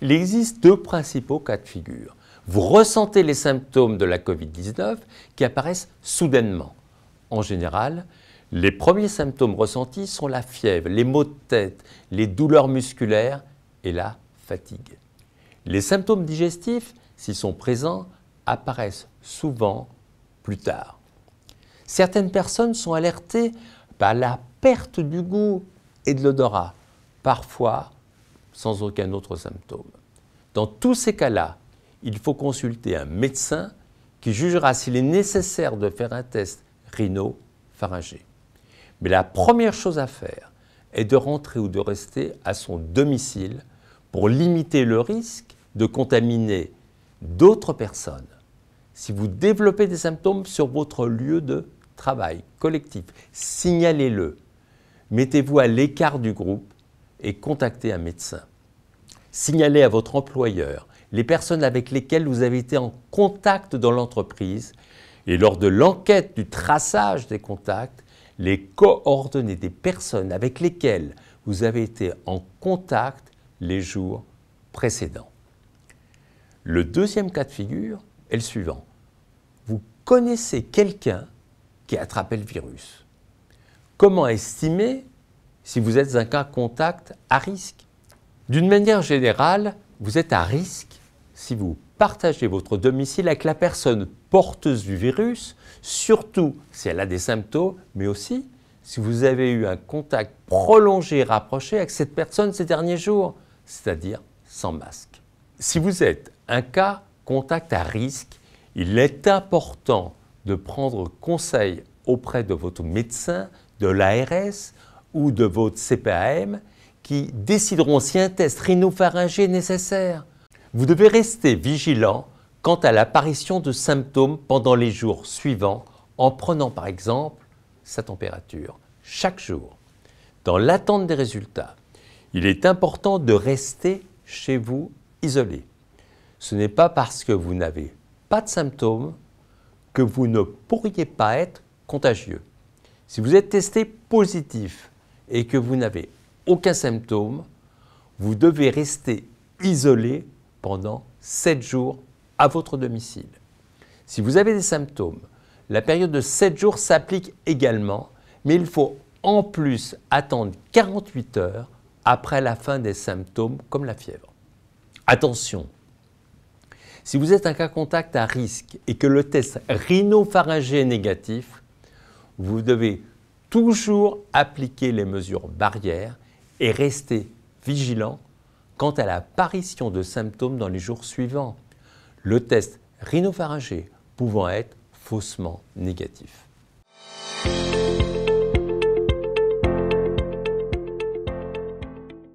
Il existe deux principaux cas de figure. Vous ressentez les symptômes de la Covid-19 qui apparaissent soudainement. En général, les premiers symptômes ressentis sont la fièvre, les maux de tête, les douleurs musculaires et la fatigue. Les symptômes digestifs, s'ils sont présents, apparaissent souvent plus tard. Certaines personnes sont alertées par la perte du goût et de l'odorat, parfois sans aucun autre symptôme. Dans tous ces cas-là, il faut consulter un médecin qui jugera s'il est nécessaire de faire un test rhino-pharyngé. Mais la première chose à faire est de rentrer ou de rester à son domicile pour limiter le risque de contaminer d'autres personnes. Si vous développez des symptômes sur votre lieu de travail collectif, signalez-le. Mettez-vous à l'écart du groupe et contactez un médecin. Signalez à votre employeur les personnes avec lesquelles vous avez été en contact dans l'entreprise et lors de l'enquête du traçage des contacts, les coordonnées des personnes avec lesquelles vous avez été en contact les jours précédents. Le deuxième cas de figure est le suivant. Vous connaissez quelqu'un qui a attrapé le virus. Comment estimer si vous êtes un cas contact à risque? D'une manière générale, vous êtes à risque si vous partagez votre domicile avec la personne porteuse du virus, surtout si elle a des symptômes, mais aussi si vous avez eu un contact prolongé et rapproché avec cette personne ces derniers jours, c'est-à-dire sans masque. Si vous êtes un cas contact à risque, il est important de prendre conseil auprès de votre médecin, de l'ARS ou de votre CPAM qui décideront si un test rhinopharyngé est nécessaire. Vous devez rester vigilant quant à l'apparition de symptômes pendant les jours suivants en prenant par exemple sa température chaque jour. Dans l'attente des résultats, il est important de rester chez vous isolé. Ce n'est pas parce que vous n'avez pas de symptômes que vous ne pourriez pas être contagieux. Si vous êtes testé positif et que vous n'avez aucun symptôme, vous devez rester isolé pendant 7 jours à votre domicile. Si vous avez des symptômes, la période de 7 jours s'applique également, mais il faut en plus attendre 48 heures après la fin des symptômes comme la fièvre. Attention, si vous êtes un cas contact à risque et que le test rhinopharyngé est négatif, vous devez toujours appliquer les mesures barrières et rester vigilant quant à l'apparition de symptômes dans les jours suivants, le test rhinopharyngé pouvant être faussement négatif.